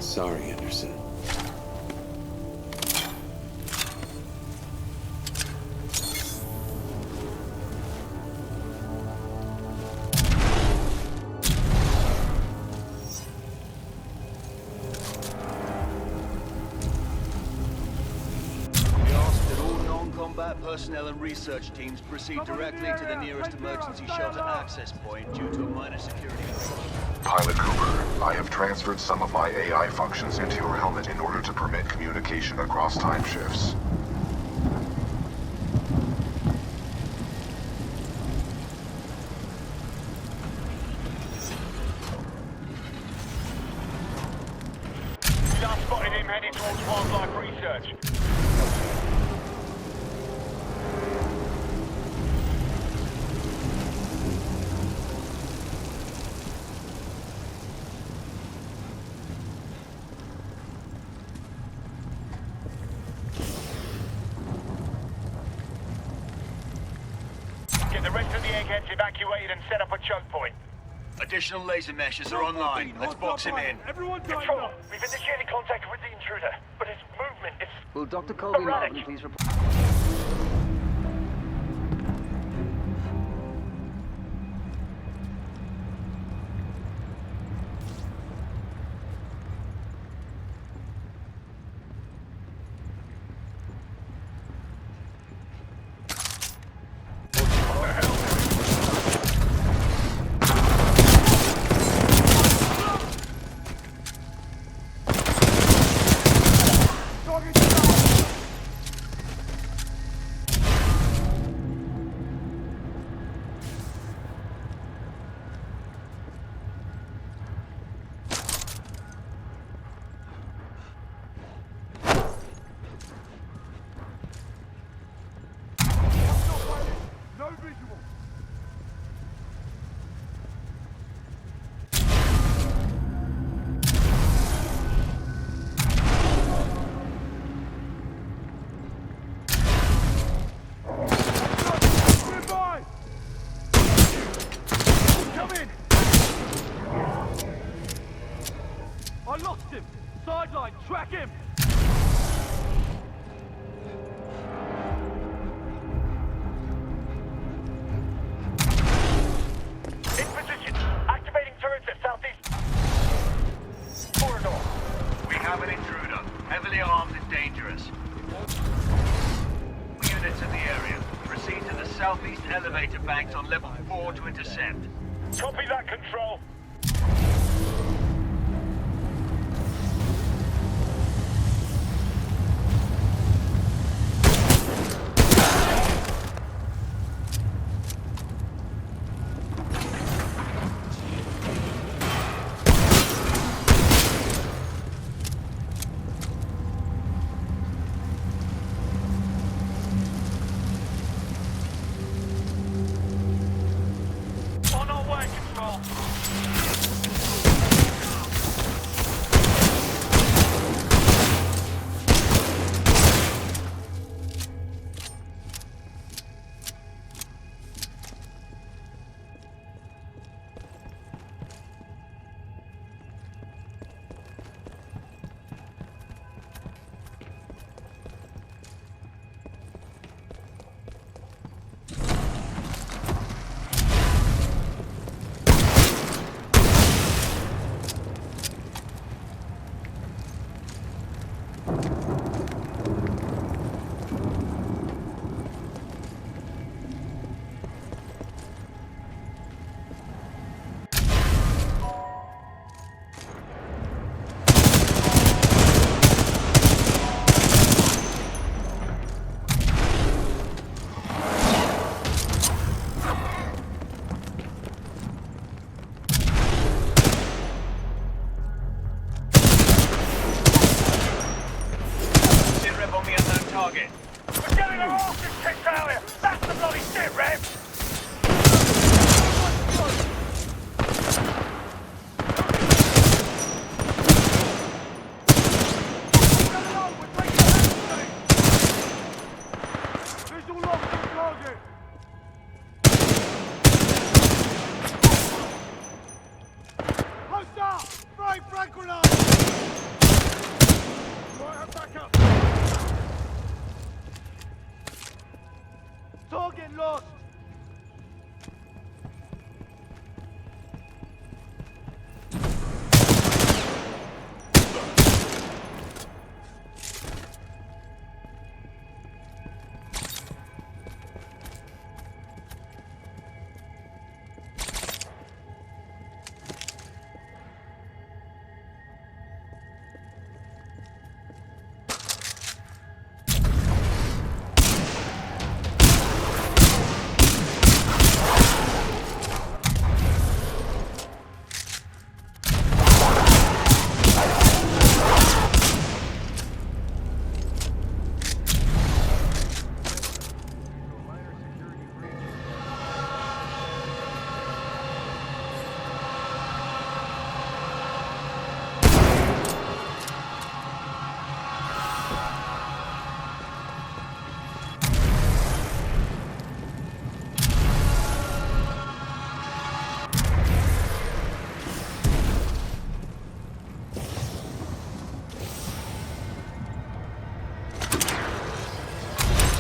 Sorry, Anderson. Personnel and research teams proceed directly to the nearest emergency shelter access point due to a minor security problem. Pilot Cooper, I have transferred some of my AI functions into your helmet in order to permit communication across time shifts. Just spotted him heading towards wildlife research. Get the rest of the eggheads evacuated and set up a choke point. Additional laser meshes are online. Let's box him in. Everyone Control, we've initiated contact with the intruder, but his movement is Will Dr. Colby erratic. Marvin please report? No visual. Nearby. Come in. I lost him. Sideline. Track him. in position. Activating turrets at southeast corridor. We have an intruder. Heavily armed and dangerous. Units in the area. Proceed to the southeast elevator banks on level 4 to intercept. Copy that, Control. On our way, Control. target lost!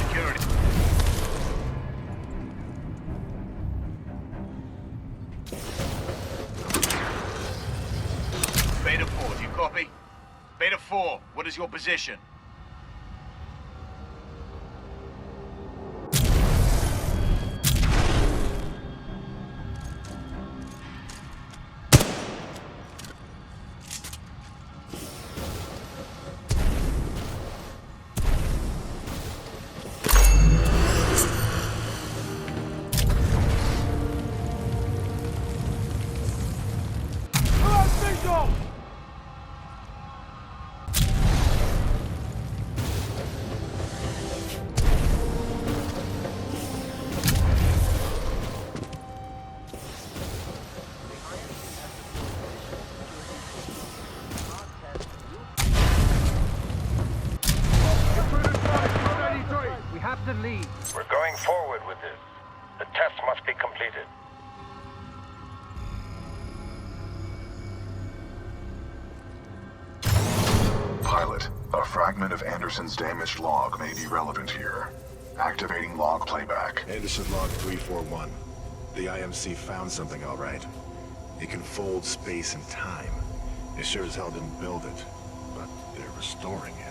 Security. Beta 4, do you copy? Beta 4, what is your position? We have to leave. We're going forward with this. The test must be completed. Pilot, a fragment of Anderson's damaged log may be relevant here. Activating log playback. Anderson log 341. The IMC found something all right. It can fold space and time. They sure as hell didn't build it, but they're restoring it.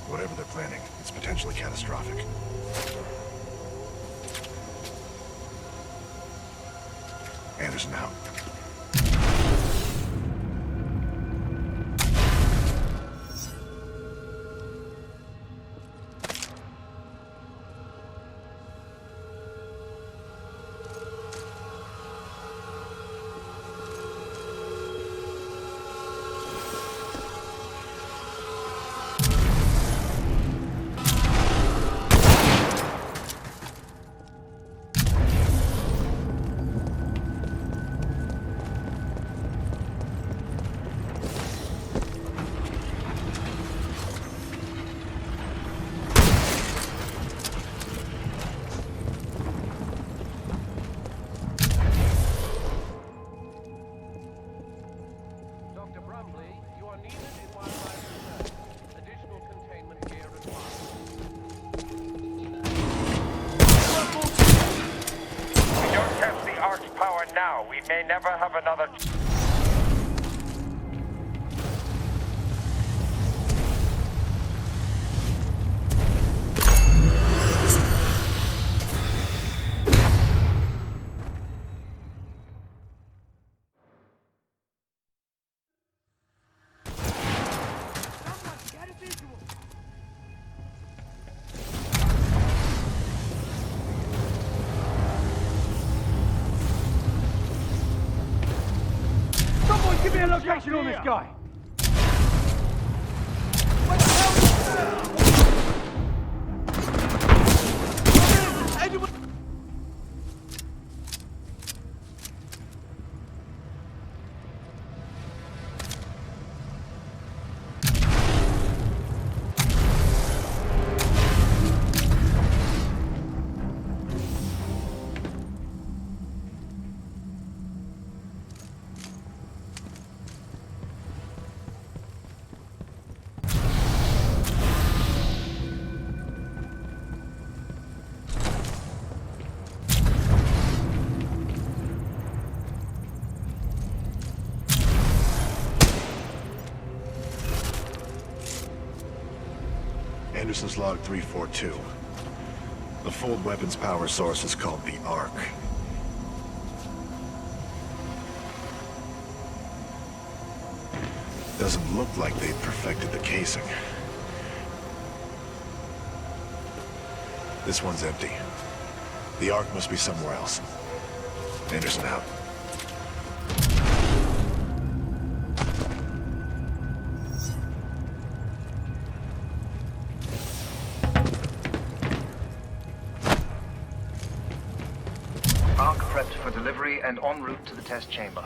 Whatever they're planning, it's potentially catastrophic. Anderson out. Now, we may never have another... Give me a location on this guy! Anderson's log 342. The fold weapon's power source is called the Arc. Doesn't look like they've perfected the casing. This one's empty. The Arc must be somewhere else. Anderson out. Arc prepped for delivery and en route to the test chamber.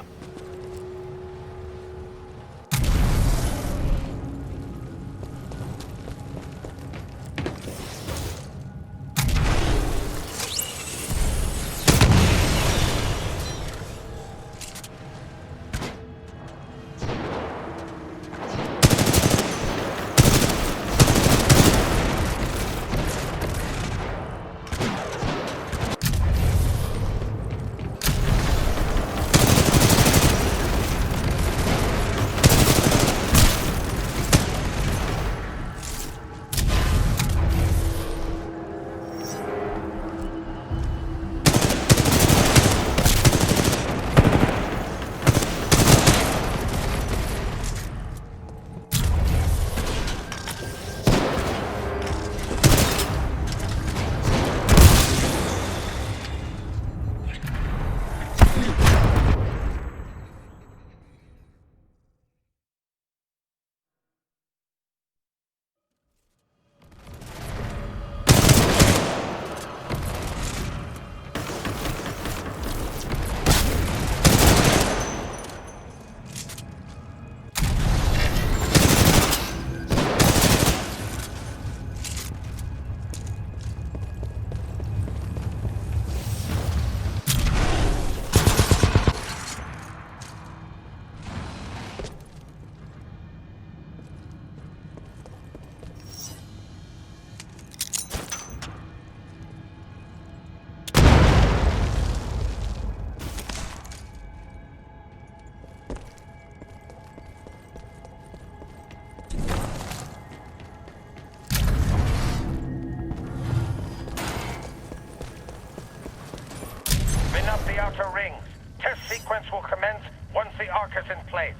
Spin up the outer rings. Test sequence will commence once the Arc is in place.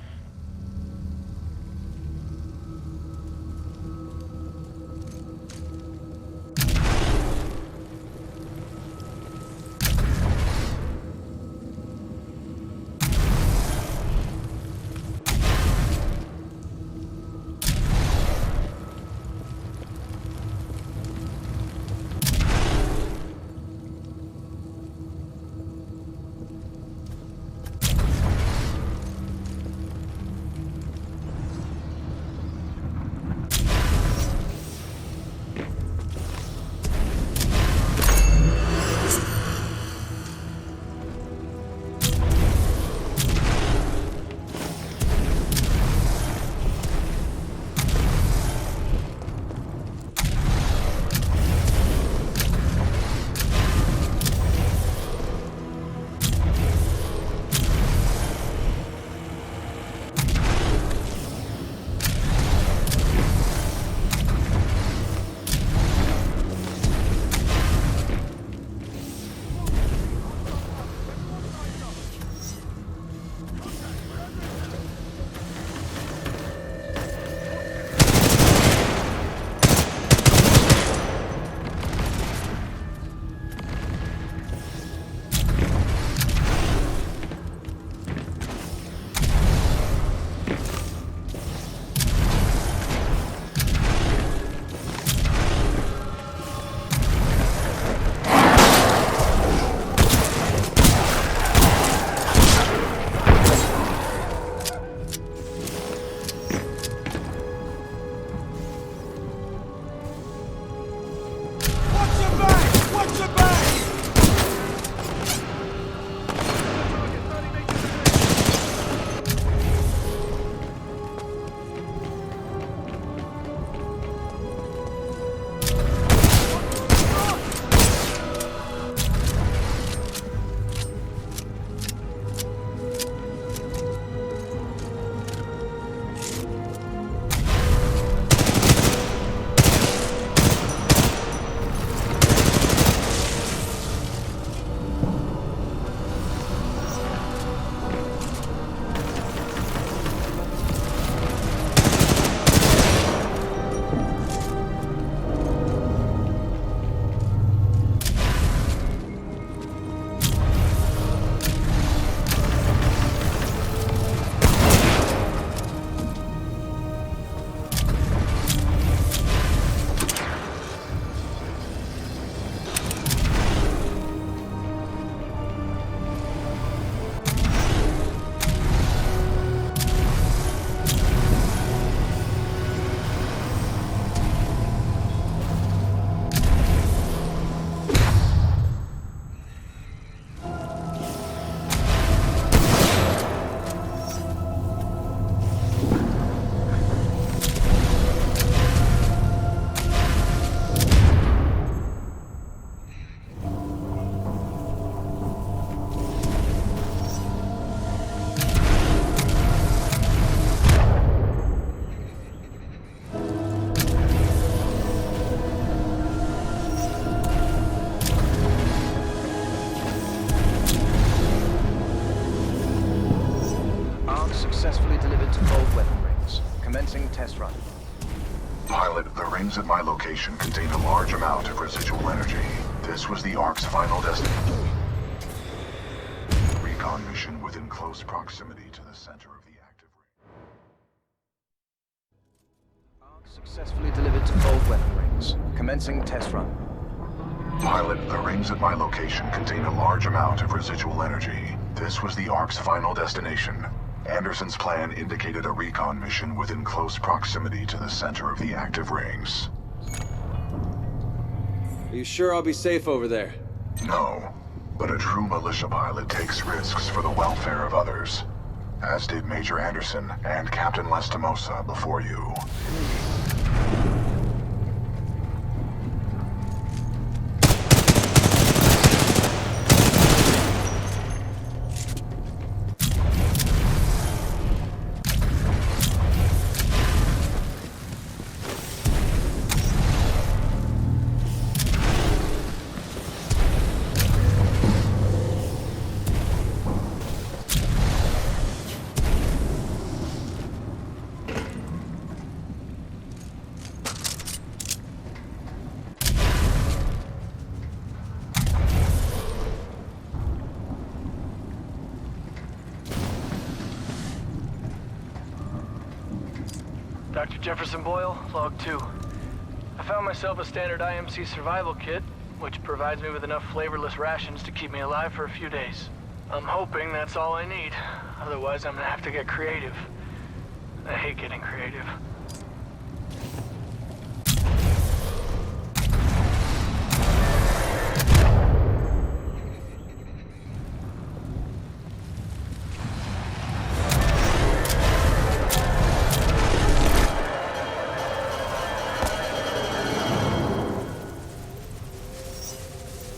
Commencing test run. Pilot, the rings at my location contain a large amount of residual energy. This was the Ark's final destination. Recon mission within close proximity to the center of the active ring. Arc successfully delivered to fold weapon rings. Commencing test run. Pilot, the rings at my location contain a large amount of residual energy. This was the Ark's final destination. Anderson's plan indicated a recon mission within close proximity to the center of the active rings. Are you sure I'll be safe over there? No, but a true militia pilot takes risks for the welfare of others. As did Major Anderson and Captain Lastimosa before you. Dr. Jefferson Boyle, Log 2. I found myself a standard IMC survival kit, which provides me with enough flavorless rations to keep me alive for a few days. I'm hoping that's all I need. Otherwise, I'm gonna have to get creative. I hate getting creative.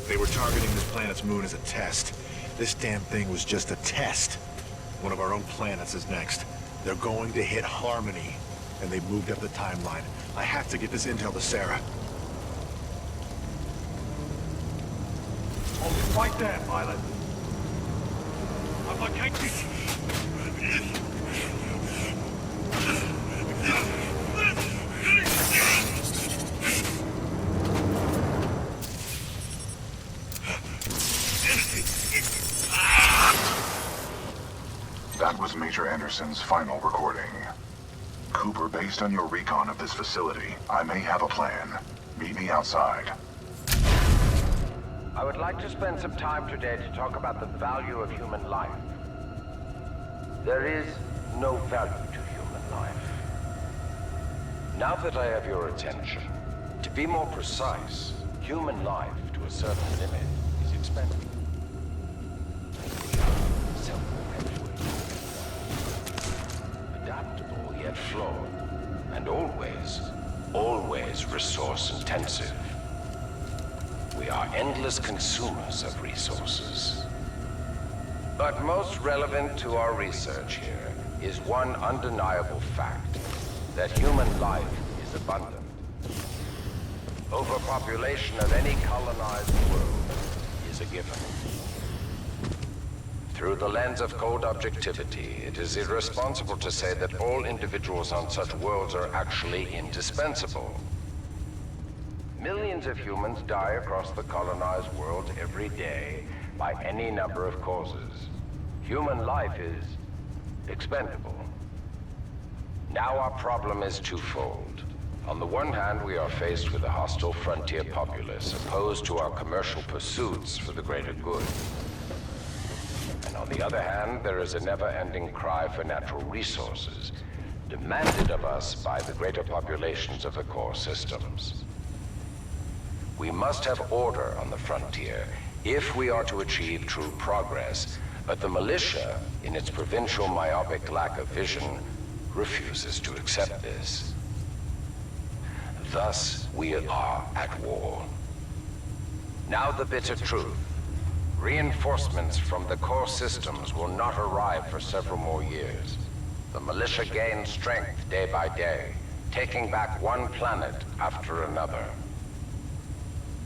They were targeting this planet's moon as a test. This damn thing was just a test. One of our own planets is next. They're going to hit Harmony, and they've moved up the timeline. I have to get this intel to Sarah. Hold it right there, pilot. I'm located. That was Major Anderson's final recording. Cooper, based on your recon of this facility, I may have a plan. Meet me outside. I would like to spend some time today to talk about the value of human life. There is no value to human life. Now that I have your attention, to be more precise, human life to a certain limit is expensive. Adaptable yet flawed, and always resource intensive. We are endless consumers of resources. But most relevant to our research here is one undeniable fact, that human life is abundant. Overpopulation of any colonized world is a given. Through the lens of cold objectivity, it is irresponsible to say that all individuals on such worlds are actually indispensable. Millions of humans die across the colonized world every day by any number of causes. Human life is expendable. Now our problem is twofold. On the one hand, we are faced with a hostile frontier populace opposed to our commercial pursuits for the greater good. And on the other hand, there is a never-ending cry for natural resources, demanded of us by the greater populations of the core systems. We must have order on the frontier if we are to achieve true progress, but the militia, in its provincial myopic lack of vision, refuses to accept this. Thus, we are at war. Now the bitter truth. Reinforcements from the core systems will not arrive for several more years. The militia gains strength day by day, taking back one planet after another.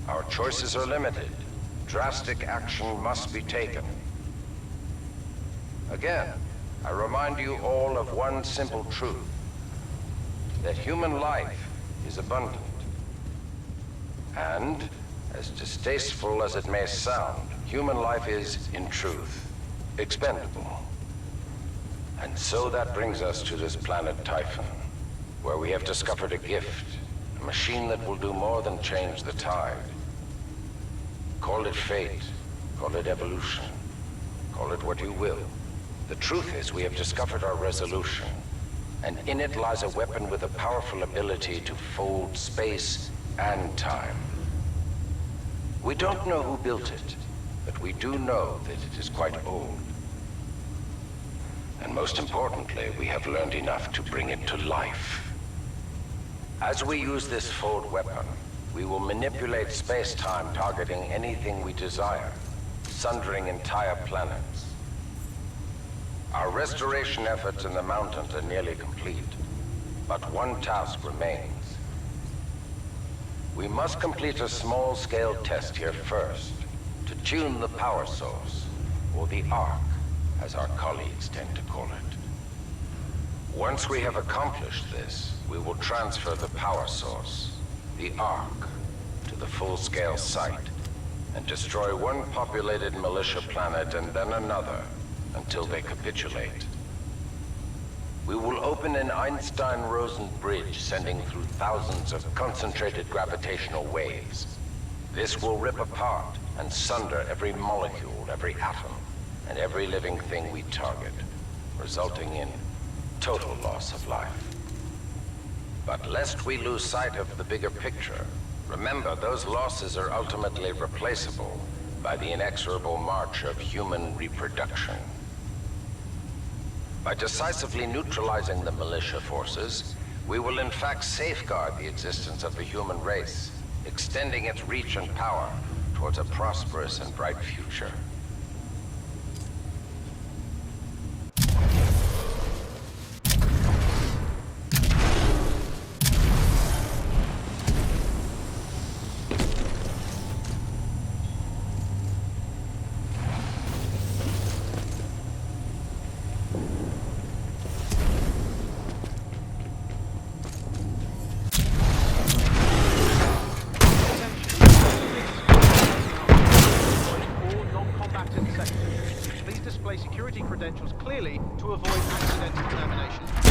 Our choices are limited. Drastic action must be taken. Again, I remind you all of one simple truth. that human life is abundant. And, as distasteful as it may sound, human life is, in truth, expendable. And so that brings us to this planet Typhon, where we have discovered a gift, a machine that will do more than change the tide. Call it fate, call it evolution, call it what you will. The truth is, we have discovered our resolution, and in it lies a weapon with a powerful ability to fold space and time. We don't know who built it, but we do know that it is quite old. And most importantly, we have learned enough to bring it to life. As we use this fold weapon, we will manipulate space-time, targeting anything we desire, sundering entire planets. Our restoration efforts in the mountains are nearly complete, but one task remains. We must complete a small-scale test here first, to tune the power source, or the arc, as our colleagues tend to call it. Once we have accomplished this, we will transfer the power source, the arc, to the full-scale site, and destroy one populated militia planet and then another, until they capitulate. We will open an Einstein-Rosen bridge sending through thousands of concentrated gravitational waves. This will rip apart and sunder every molecule, every atom, and every living thing we target, resulting in total loss of life. But lest we lose sight of the bigger picture, remember those losses are ultimately replaceable by the inexorable march of human reproduction. By decisively neutralizing the militia forces, we will in fact safeguard the existence of the human race, extending its reach and power towards a prosperous and bright future. Please display security credentials clearly to avoid accidental termination.